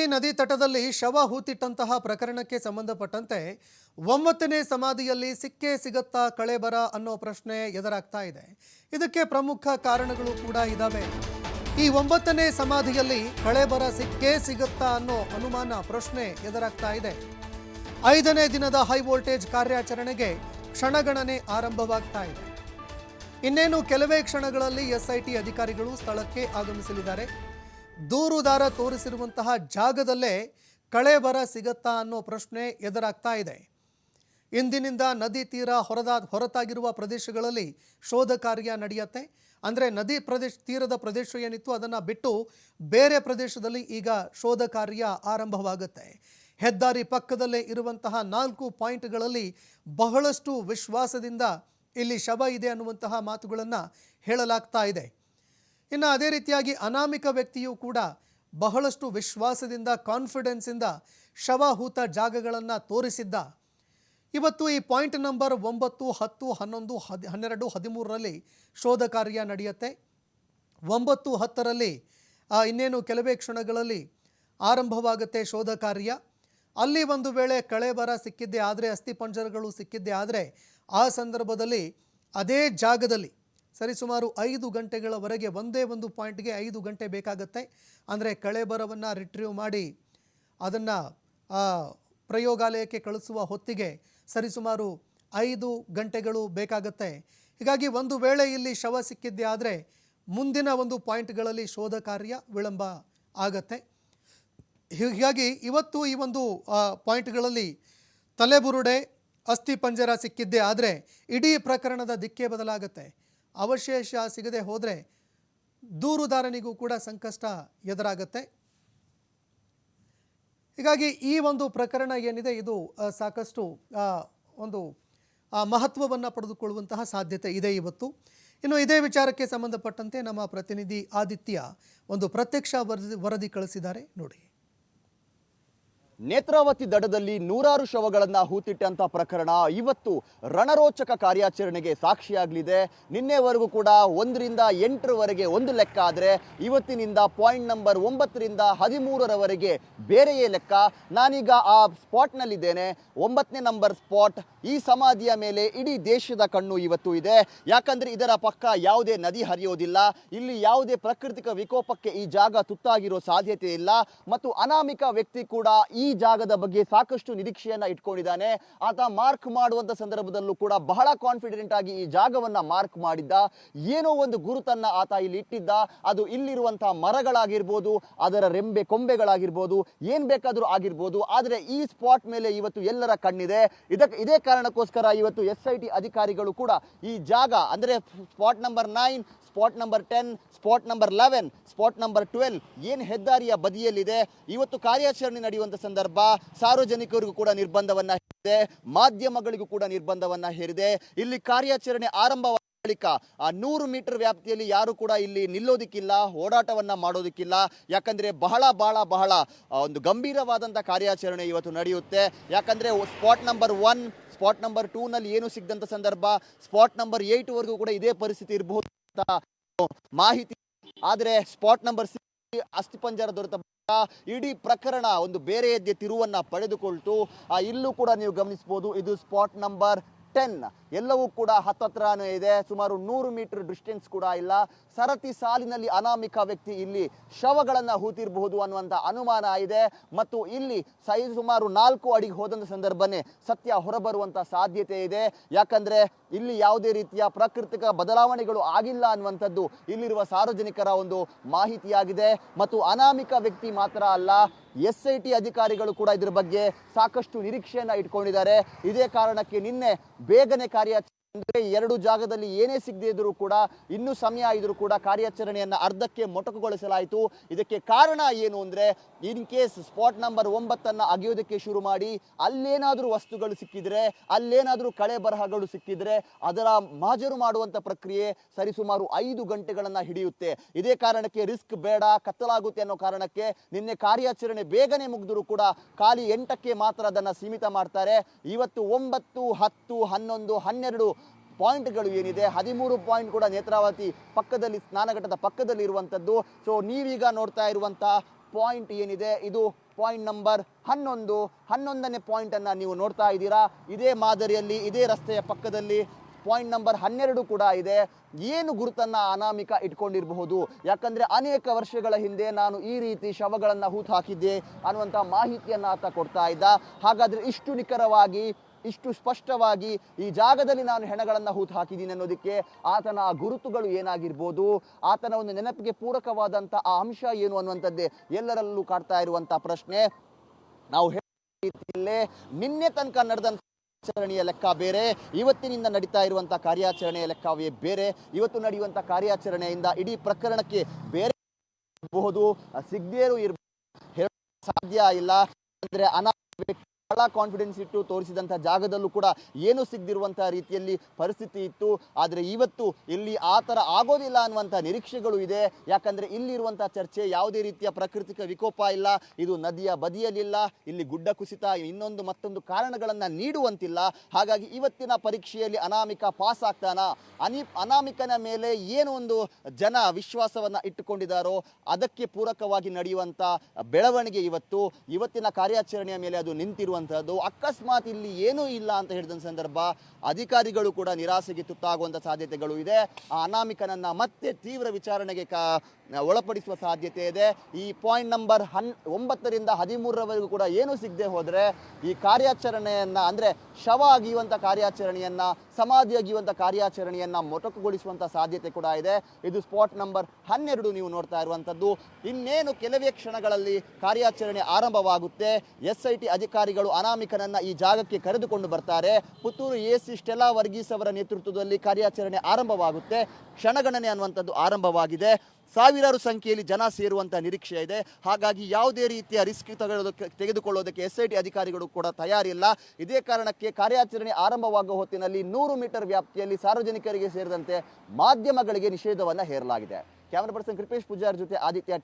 ನೇತ್ರಾವತಿ ನದಿ ತಟದಲ್ಲಿ ಶವ ಹೂತಿಟ್ಟಂತಹ ಪ್ರಕರಣಕ್ಕೆ ಸಂಬಂಧಪಟ್ಟಂತೆ 9ನೇ ಸಮಾಧಿಯಲ್ಲಿ ಸಿಕ್ಕೇ ಸಿಗತ್ತಾ ಕಳೇಬರ ಅನ್ನೋ ಪ್ರಶ್ನೆ ಎದುರಾಗ್ತಾ ಇದೆ. ಇದಕ್ಕೆ ಪ್ರಮುಖ ಕಾರಣಗಳು ಕೂಡ ಇದಾವೆ. ಈ 9ನೇ ಸಮಾಧಿಯಲ್ಲಿ ಕಳೇಬರ ಸಿಕ್ಕೇ ಸಿಗತ್ತಾ ಅನ್ನೋ ಅನುಮಾನ ಪ್ರಶ್ನೆ ಎದುರಾಗ್ತಾ ಇದೆ. 5ನೇ ದಿನದ ಹೈ ವೋಲ್ಟೇಜ್ ಕಾರ್ಯಾಚರಣೆಗೆ ಕ್ಷಣಗಣನೆ ಆರಂಭವಾಗ್ತಾ ಇದೆ. ಇನ್ನೇನು ಕೆಲವೇ ಕ್ಷಣಗಳಲ್ಲಿ ಎಸ್ಐಟಿ ಅಧಿಕಾರಿಗಳು ಸ್ಥಳಕ್ಕೆ ಆಗಮಿಸಲಿದ್ದಾರೆ. ದೂರುದಾರ ತೋರಿಸಿರುವಂತಹ ಜಾಗದಲ್ಲೇ ಕಳೇಬರ ಸಿಗತ್ತಾ ಅನ್ನೋ ಪ್ರಶ್ನೆ ಎದುರಾಗ್ತಾ ಇದೆ. ಇಂದಿನಿಂದ ನದಿ ತೀರ ಹೊರತಾಗಿರುವ ಪ್ರದೇಶಗಳಲ್ಲಿ ಶೋಧ ಕಾರ್ಯ ನಡೆಯುತ್ತೆ. ಅಂದರೆ ನದಿ ತೀರದ ಪ್ರದೇಶ ಏನಿತ್ತು ಅದನ್ನು ಬಿಟ್ಟು ಬೇರೆ ಪ್ರದೇಶದಲ್ಲಿ ಈಗ ಶೋಧ ಕಾರ್ಯ ಆರಂಭವಾಗುತ್ತೆ. ಹೆದ್ದಾರಿ ಪಕ್ಕದಲ್ಲೇ ಇರುವಂತಹ 4 ಪಾಯಿಂಟ್ಗಳಲ್ಲಿ ಬಹಳಷ್ಟು ವಿಶ್ವಾಸದಿಂದ ಇಲ್ಲಿ ಶವ ಇದೆ ಅನ್ನುವಂತಹ ಮಾತುಗಳನ್ನು ಹೇಳಲಾಗ್ತಾ ಇದೆ. ಇನ್ನು ಅದೇ ರೀತಿಯಾಗಿ ಅನಾಮಿಕ ವ್ಯಕ್ತಿಯು ಕೂಡ ಬಹಳಷ್ಟು ವಿಶ್ವಾಸದಿಂದ ಕಾನ್ಫಿಡೆನ್ಸಿಂದ ಶವ ಹೂತ ಜಾಗಗಳನ್ನು ತೋರಿಸಿದ್ದ. ಇವತ್ತು ಈ ಪಾಯಿಂಟ್ ನಂಬರ್ 9, 10, 11, 12, 13ರಲ್ಲಿ ಶೋಧ ಕಾರ್ಯ ನಡೆಯುತ್ತೆ. 9, 10ರಲ್ಲಿ ಇನ್ನೇನು ಕೆಲವೇ ಕ್ಷಣಗಳಲ್ಲಿ ಆರಂಭವಾಗುತ್ತೆ ಶೋಧ ಕಾರ್ಯ. ಅಲ್ಲಿ ಒಂದು ವೇಳೆ ಕಳೇಬರ ಸಿಕ್ಕಿದ್ದೇ ಆದರೆ, ಅಸ್ಥಿಪಂಜರಗಳು ಸಿಕ್ಕಿದ್ದೇ ಆದರೆ, ಆ ಸಂದರ್ಭದಲ್ಲಿ ಅದೇ ಜಾಗದಲ್ಲಿ ಸರಿಸುಮಾರು 5 ಗಂಟೆಗಳವರೆಗೆ ಒಂದೇ ಒಂದು ಪಾಯಿಂಟ್ಗೆ 5 ಗಂಟೆ ಬೇಕಾಗುತ್ತೆ. ಅಂದರೆ ಕಳೇಬರವನ್ನು ರಿಟ್ರೀವ್ ಮಾಡಿ ಅದನ್ನು ಪ್ರಯೋಗಾಲಯಕ್ಕೆ ಕಳಿಸುವ ಹೊತ್ತಿಗೆ ಸರಿಸುಮಾರು 5 ಗಂಟೆಗಳು ಬೇಕಾಗುತ್ತೆ. ಹೀಗಾಗಿ ಒಂದು ವೇಳೆ ಇಲ್ಲಿ ಶವ ಸಿಕ್ಕಿದ್ದೇ ಆದರೆ ಮುಂದಿನ ಒಂದು ಪಾಯಿಂಟ್ಗಳಲ್ಲಿ ಶೋಧ ಕಾರ್ಯ ವಿಳಂಬ ಆಗತ್ತೆ. ಹೀಗಾಗಿ ಇವತ್ತು ಈ ಒಂದು ಪಾಯಿಂಟ್ಗಳಲ್ಲಿ ತಲೆಬುರುಡೆ, ಅಸ್ಥಿಪಂಜರ ಸಿಕ್ಕಿದ್ದೇ ಆದರೆ ಇಡೀ ಪ್ರಕರಣದ ದಿಕ್ಕೇ ಬದಲಾಗುತ್ತೆ. ಅವಶೇಷ ಸಿಗದೆ ಹೋದರೆ ದೂರುದಾರನಿಗೂ ಕೂಡ ಸಂಕಷ್ಟ ಎದುರಾಗುತ್ತೆ. ಹೀಗಾಗಿ ಈ ಒಂದು ಪ್ರಕರಣ ಏನಿದೆ ಇದು ಸಾಕಷ್ಟು ಒಂದು ಮಹತ್ವವನ್ನು ಪಡೆದುಕೊಳ್ಳುವಂತಹ ಸಾಧ್ಯತೆ ಇದೆ ಇವತ್ತು. ಇನ್ನು ಇದೇ ವಿಚಾರಕ್ಕೆ ಸಂಬಂಧಪಟ್ಟಂತೆ ನಮ್ಮ ಪ್ರತಿನಿಧಿ ಆದಿತ್ಯ ಒಂದು ಪ್ರತ್ಯಕ್ಷ ವರದಿ ಕಳಿಸಿದ್ದಾರೆ ನೋಡಿ. ನೇತ್ರಾವತಿ ದಡದಲ್ಲಿ ನೂರಾರು ಶವಗಳನ್ನ ಹೂತಿಟ್ಟಂತ ಪ್ರಕರಣ ಇವತ್ತು ರಣರೋಚಕ ಕಾರ್ಯಾಚರಣೆಗೆ ಸಾಕ್ಷಿಯಾಗಲಿದೆ. ನಿನ್ನೆವರೆಗೂ ಕೂಡ 1ರಿಂದ 8ರವರೆಗೆ ಒಂದು ಲೆಕ್ಕ ಆದರೆ ಇವತ್ತಿನಿಂದ ಪಾಯಿಂಟ್ ನಂಬರ್ 9ರಿಂದ 13ರವರೆಗೆ ಬೇರೆಯೇ ಲೆಕ್ಕ. ನಾನೀಗ ಆ ಸ್ಪಾಟ್ನಲ್ಲಿದ್ದೇನೆ. 9ನೇ ನಂಬರ್ ಸ್ಪಾಟ್. ಈ ಸಮಾಧಿಯ ಮೇಲೆ ಇಡೀ ದೇಶದ ಕಣ್ಣು ಇವತ್ತು ಇದೆ. ಯಾಕಂದ್ರೆ ಇದರ ಪಕ್ಕ ಯಾವುದೇ ನದಿ ಹರಿಯೋದಿಲ್ಲ. ಇಲ್ಲಿ ಯಾವುದೇ ಪ್ರಾಕೃತಿಕ ವಿಕೋಪಕ್ಕೆ ಈ ಜಾಗ ತುತ್ತಾಗಿರೋ ಸಾಧ್ಯತೆ ಇಲ್ಲ. ಮತ್ತು ಅನಾಮಿಕ ವ್ಯಕ್ತಿ ಕೂಡ ಈ ಜಾಗದ ಬಗ್ಗೆ ಸಾಕಷ್ಟು ನಿರೀಕ್ಷೆಯನ್ನ ಇಟ್ಕೊಂಡಿದ್ದಾನೆ. ಆತ ಮಾರ್ಕ್ ಮಾಡುವಂತ ಸಂದರ್ಭದಲ್ಲೂ ಕೂಡ ಬಹಳ ಕಾನ್ಫಿಡೆಂಟ್ ಆಗಿ ಈ ಜಾಗವನ್ನ ಮಾರ್ಕ್ ಮಾಡಿದ್ದ. ಏನೋ ಒಂದು ಗುರುತನ್ನ ಆತ ಇಲ್ಲಿ ಇಟ್ಟಿದ್ದ. ಅದು ಇಲ್ಲಿರುವಂತಹ ಮರಗಳಾಗಿರ್ಬೋದು, ಅದರ ರೆಂಬೆ ಕೊಂಬೆಗಳಾಗಿರ್ಬೋದು, ಏನ್ ಬೇಕಾದ್ರೂ ಆಗಿರ್ಬೋದು. ಆದ್ರೆ ಈ ಸ್ಪಾಟ್ ಮೇಲೆ ಇವತ್ತು ಎಲ್ಲರ ಕಣ್ಣಿದೆ. ಇದೇ ಕಾರಣಕ್ಕೋಸ್ಕರ ಇವತ್ತು SIT ಅಧಿಕಾರಿಗಳು ಕೂಡ ಈ ಜಾಗ ಅಂದ್ರೆ spot number 9, spot number 10, spot number 11, spot number 12 ಏನು ಹೆದ್ದಾರಿಯ ಬದಿಯಲ್ಲಿದೆ. ಇವತ್ತು ಕಾರ್ಯಾಚರಣೆ ನಡೆಯುವಂತ ಸಂದರ್ಭ ಸಾರ್ವಜನಿಕರಿಗೂ ಕೂಡ ನಿರ್ಬಂಧವನ್ನ ಹೇರಿದೆ, ಮಾಧ್ಯಮಗಳಿಗೂ ಕೂಡ ನಿರ್ಬಂಧವನ್ನ ಹೇರಿದೆ. ಇಲ್ಲಿ ಕಾರ್ಯಾಚರಣೆ ಆರಂಭವಾದ ಬಳಿಕ 100 ಮೀಟರ್ ವ್ಯಾಪ್ತಿಯಲ್ಲಿ ಯಾರು ಕೂಡ ಇಲ್ಲಿ ನಿಲ್ಲೋದಿಕ್ಕಿಲ್ಲ, ಓಡಾಟವನ್ನ ಮಾಡೋದಿಕ್ಕಿಲ್ಲ. ಯಾಕಂದ್ರೆ ಬಹಳ ಒಂದು ಗಂಭೀರವಾದಂತ ಕಾರ್ಯಾಚರಣೆ ಇವತ್ತು ನಡೆಯುತ್ತೆ. ಯಾಕಂದ್ರೆ ಸ್ಪಾಟ್ ನಂಬರ್ 1, ಸ್ಪಾಟ್ ನಂಬರ್ 2 ನಲ್ಲಿ ಏನು ಸಿಗದಂತ ಸಂದರ್ಭ, ಸ್ಪಾಟ್ ನಂಬರ್ 8 ವರೆಗೂ ಕೂಡ ಇದೇ ಪರಿಸ್ಥಿತಿ ಇರಬಹುದು ಮಾಹಿತಿ. ಆದ್ರೆ ಸ್ಪಾಟ್ ನಂಬರ್ 6 ಅಸ್ಥಿಪಂಜರ ದೊರೆತ ಇಡೀ ಪ್ರಕರಣ ಒಂದು ಬೇರೆ ತಿರುವನ್ನ ಪಡೆದುಕೊಳ್ತು. ಇಲ್ಲೂ ಕೂಡ ನೀವು ಗಮನಿಸಬಹುದು, ಇದು ಸ್ಪಾಟ್ ನಂಬರ್ 10. ಎಲ್ಲವೂ ಕೂಡ ಹತ್ತತ್ರನೇ ಇದೆ. ಸುಮಾರು 100 ಮೀಟರ್ ಡಿಸ್ಟೆನ್ಸ್ ಕೂಡ ಇಲ್ಲ. ಸರತಿ ಸಾಲಿನಲ್ಲಿ ಅನಾಮಿಕ ವ್ಯಕ್ತಿ ಇಲ್ಲಿ ಶವಗಳನ್ನ ಹೂತಿರಬಹುದು ಅನ್ನುವಂತ ಅನುಮಾನ ಇದೆ. ಮತ್ತು ಇಲ್ಲಿ ಸುಮಾರು 4 ಅಡಿಗೆ ಹೋದಂತ ಸಂದರ್ಭನೇ ಸತ್ಯ ಹೊರಬರುವಂತ ಸಾಧ್ಯತೆ ಇದೆ. ಯಾಕಂದ್ರೆ ಇಲ್ಲಿ ಯಾವುದೇ ರೀತಿಯ ಪ್ರಾಕೃತಿಕ ಬದಲಾವಣೆಗಳು ಆಗಿಲ್ಲ ಅನ್ನುವಂಥದ್ದು ಇಲ್ಲಿರುವ ಸಾರ್ವಜನಿಕರ ಒಂದು ಮಾಹಿತಿಯಾಗಿದೆ. ಮತ್ತು ಅನಾಮಿಕ ವ್ಯಕ್ತಿ ಮಾತ್ರ ಅಲ್ಲ, SIT ಅಧಿಕಾರಿಗಳು ಕೂಡ ಇದರ ಬಗ್ಗೆ ಸಾಕಷ್ಟು ನಿರೀಕ್ಷೆಯನ್ನ ಇಟ್ಕೊಂಡಿದ್ದಾರೆ. ಇದೇ ಕಾರಣಕ್ಕೆ ನಿನ್ನೆ ಬೇಗನೆ ಅಂದ್ರೆ 2 ಜಾಗದಲ್ಲಿ ಏನೇ ಸಿಗದೇ ಇದ್ರೂ ಕೂಡ, ಇನ್ನೂ ಸಮಯ ಇದ್ರೂ ಕೂಡ ಕಾರ್ಯಾಚರಣೆಯನ್ನ ಅರ್ಧಕ್ಕೆ ಮೊಟಕುಗೊಳಿಸಲಾಯಿತು. ಇದಕ್ಕೆ ಕಾರಣ ಏನು ಅಂದ್ರೆ, ಇನ್ ಕೇಸ್ ಸ್ಪಾಟ್ ನಂಬರ್ 9ಅನ್ನ ಅಗೆಯೋದಕ್ಕೆ ಶುರು ಮಾಡಿ ಅಲ್ಲೇನಾದ್ರೂ ವಸ್ತುಗಳು ಸಿಕ್ಕಿದ್ರೆ, ಅಲ್ಲೇನಾದ್ರೂ ಕಳೆ ಬರಹಗಳು ಸಿಕ್ಕಿದ್ರೆ ಅದರ ಮಾಜರು ಮಾಡುವಂತ ಪ್ರಕ್ರಿಯೆ ಸರಿಸುಮಾರು 5 ಗಂಟೆಗಳನ್ನ ಹಿಡಿಯುತ್ತೆ. ಇದೇ ಕಾರಣಕ್ಕೆ ರಿಸ್ಕ್ ಬೇಡ, ಕತ್ತಲಾಗುತ್ತೆ ಅನ್ನೋ ಕಾರಣಕ್ಕೆ ನಿನ್ನೆ ಕಾರ್ಯಾಚರಣೆ ಬೇಗನೆ ಮುಗಿದ್ರು ಕೂಡ ಖಾಲಿ 8ಕ್ಕೆ ಮಾತ್ರ ಅದನ್ನ ಸೀಮಿತ ಮಾಡ್ತಾರೆ. ಇವತ್ತು 9, 10, 11, 12 ಪಾಯಿಂಟ್ಗಳು ಏನಿದೆ, 13 ಪಾಯಿಂಟ್ ಕೂಡ ನೇತ್ರಾವತಿ ಪಕ್ಕದಲ್ಲಿ, ಸ್ನಾನಘಟ್ಟದ ಪಕ್ಕದಲ್ಲಿ ಇರುವಂತದ್ದು. ಸೊ ನೀವೀಗ ನೋಡ್ತಾ ಇರುವಂತ ಪಾಯಿಂಟ್ ಏನಿದೆ ಇದು ಪಾಯಿಂಟ್ ನಂಬರ್ 11ನೇ ಪಾಯಿಂಟ್ ಅನ್ನ ನೀವು ನೋಡ್ತಾ ಇದ್ದೀರಾ. ಇದೇ ಮಾದರಿಯಲ್ಲಿ ಇದೇ ರಸ್ತೆಯ ಪಕ್ಕದಲ್ಲಿ ಪಾಯಿಂಟ್ ನಂಬರ್ 12 ಕೂಡ ಇದೆ. ಏನು ಗುರುತನ್ನ ಅನಾಮಿಕ ಇಟ್ಕೊಂಡಿರಬಹುದು, ಯಾಕಂದ್ರೆ ಅನೇಕ ವರ್ಷಗಳ ಹಿಂದೆ ನಾನು ಈ ರೀತಿ ಶವಗಳನ್ನ ಹೂತು ಹಾಕಿದ್ದೆ ಅನ್ನುವಂಥ ಮಾಹಿತಿಯನ್ನ ಆತ ಕೊಡ್ತಾ ಇದ್ದ. ಹಾಗಾದ್ರೆ ಇಷ್ಟು ನಿಖರವಾಗಿ ಇಷ್ಟು ಸ್ಪಷ್ಟವಾಗಿ ಈ ಜಾಗದಲ್ಲಿ ನಾನು ಹೆಣಗಳನ್ನ ಹೂತು ಹಾಕಿದ್ದೀನಿ ಅನ್ನೋದಕ್ಕೆ ಆತನ ಆ ಗುರುತುಗಳು ಏನಾಗಿರ್ಬೋದು, ಆತನ ಒಂದು ನೆನಪಿಗೆ ಪೂರಕವಾದಂಥ ಆ ಅಂಶ ಏನು ಅನ್ನುವಂಥದ್ದೇ ಎಲ್ಲರಲ್ಲೂ ಕಾಡ್ತಾ ಇರುವಂಥ ಪ್ರಶ್ನೆ. ನಾವು ರೀತಿಯಲ್ಲೇ ನಿನ್ನೆ ತನಕ ನಡೆದಂಥ ಕಾರ್ಯಾಚರಣೆಯ ಲೆಕ್ಕ ಬೇರೆ, ಇವತ್ತಿನಿಂದ ನಡೀತಾ ಇರುವಂತಹ ಕಾರ್ಯಾಚರಣೆಯ ಲೆಕ್ಕವೇ ಬೇರೆ. ಇವತ್ತು ನಡೆಯುವಂತ ಕಾರ್ಯಾಚರಣೆಯಿಂದ ಇಡೀ ಪ್ರಕರಣಕ್ಕೆ ಬೇರೆ ಇರಬಹುದು, ಸಿಗದೇರು ಇರಬಹುದು, ಸಾಧ್ಯ ಇಲ್ಲ. ಅಂದ್ರೆ ಬಹಳ ಕಾನ್ಫಿಡೆನ್ಸ್ ಇಟ್ಟು ತೋರಿಸಿದಂಥ ಜಾಗದಲ್ಲೂ ಕೂಡ ಏನು ಸಿಗದಿರುವಂತಹ ರೀತಿಯಲ್ಲಿ ಪರಿಸ್ಥಿತಿ ಇತ್ತು. ಆದರೆ ಇವತ್ತು ಇಲ್ಲಿ ಆ ಥರ ಆಗೋದಿಲ್ಲ ಅನ್ನುವಂಥ ನಿರೀಕ್ಷೆಗಳು ಇದೆ. ಯಾಕಂದ್ರೆ ಇಲ್ಲಿರುವಂಥ ಚರ್ಚೆ ಯಾವುದೇ ರೀತಿಯ ಪ್ರಾಕೃತಿಕ ವಿಕೋಪ ಇಲ್ಲ, ಇದು ನದಿಯ ಬದಿಯಲ್ಲಿಲ್ಲ, ಇಲ್ಲಿ ಗುಡ್ಡ ಕುಸಿತ ಇನ್ನೊಂದು ಮತ್ತೊಂದು ಕಾರಣಗಳನ್ನು ನೀಡುವಂತಿಲ್ಲ. ಹಾಗಾಗಿ ಇವತ್ತಿನ ಪರೀಕ್ಷೆಯಲ್ಲಿ ಅನಾಮಿಕ ಪಾಸ್ ಆಗ್ತಾನ, ಅನಾಮಿಕನ ಮೇಲೆ ಏನು ಒಂದು ಜನ ವಿಶ್ವಾಸವನ್ನ ಇಟ್ಟುಕೊಂಡಿದ್ದಾರೋ ಅದಕ್ಕೆ ಪೂರಕವಾಗಿ ನಡೆಯುವಂಥ ಬೆಳವಣಿಗೆ ಇವತ್ತಿನ ಕಾರ್ಯಾಚರಣೆಯ ಮೇಲೆ ಅದು ನಿಂತಿರುವಂಥದ್ದು. ಅಕಸ್ಮಾತ್ ಇಲ್ಲಿ ಏನೂ ಇಲ್ಲ ಅಂತ ಹೇಳಿದ ಸಂದರ್ಭ ಅಧಿಕಾರಿಗಳು ಕೂಡ ನಿರಾಸೆಗೆ ತುತ್ತಾಗುವಂಥ ಸಾಧ್ಯತೆಗಳು ಇದೆ. ಆ ಅನಾಮಿಕನನ್ನ ಮತ್ತೆ ತೀವ್ರ ವಿಚಾರಣೆಗೆ ಒಳಪಡಿಸುವ ಸಾಧ್ಯತೆ ಇದೆ. ಈ ಪಾಯಿಂಟ್ ನಂಬರ್ 9ರಿಂದ 13ರವರೆಗೂ ಕೂಡ ಏನು ಸಿಗದೆ ಹೋದರೆ ಈ ಕಾರ್ಯಾಚರಣೆಯನ್ನ ಅಂದ್ರೆ ಶವ ಅಗಿಯುವಂಥ ಕಾರ್ಯಾಚರಣೆಯನ್ನ, ಸಮಾಧಿ ಅಗಿಯುವಂಥ ಕಾರ್ಯಾಚರಣೆಯನ್ನ ಮೊಟಕುಗೊಳಿಸುವಂಥ ಸಾಧ್ಯತೆ ಕೂಡ ಇದೆ. ಇದು ಸ್ಪಾಟ್ ನಂಬರ್ 12 ನೀವು ನೋಡ್ತಾ ಇರುವಂಥದ್ದು. ಇನ್ನೇನು ಕೆಲವೇ ಕ್ಷಣಗಳಲ್ಲಿ ಕಾರ್ಯಾಚರಣೆ ಆರಂಭವಾಗುತ್ತೆ. SIT ಅಧಿಕಾರಿಗಳು ಅನಾಮಿಕನನ್ನ ಈ ಜಾಗಕ್ಕೆ ಕರೆದುಕೊಂಡು ಬರ್ತಾರೆ. ಪುತ್ತೂರು AC ಸ್ಟೆಲಾ ವರ್ಗೀಸ್ ಅವರ ನೇತೃತ್ವದಲ್ಲಿ ಕಾರ್ಯಾಚರಣೆ ಆರಂಭವಾಗುತ್ತೆ. ಕ್ಷಣಗಣನೆ ಅನ್ನುವಂಥದ್ದು ಆರಂಭವಾಗಿದೆ. ಸಾವಿರಾರು ಸಂಖ್ಯೆಯಲ್ಲಿ ಜನ ಸೇರುವಂಥ ನಿರೀಕ್ಷೆ ಇದೆ. ಹಾಗಾಗಿ ಯಾವುದೇ ರೀತಿಯ ರಿಸ್ಕ್ ತೆಗೆದುಕೊಳ್ಳೋದಕ್ಕೆ SIT ಅಧಿಕಾರಿಗಳು ಕೂಡ ತಯಾರಿಲ್ಲ. ಇದೇ ಕಾರಣಕ್ಕೆ ಕಾರ್ಯಾಚರಣೆ ಆರಂಭವಾಗುವ ಹೊತ್ತಿನಲ್ಲಿ 100 ಮೀಟರ್ ವ್ಯಾಪ್ತಿಯಲ್ಲಿ ಸಾರ್ವಜನಿಕರಿಗೆ ಸೇರಿದಂತೆ ಮಾಧ್ಯಮಗಳಿಗೆ ನಿಷೇಧವನ್ನು ಹೇರಲಾಗಿದೆ. ಕ್ಯಾಮರಾ ಪರ್ಸನ್ ಕೃಪೇಶ್ ಪೂಜಾರ್ ಜೊತೆ ಆದಿತ್ಯ ಟಿ.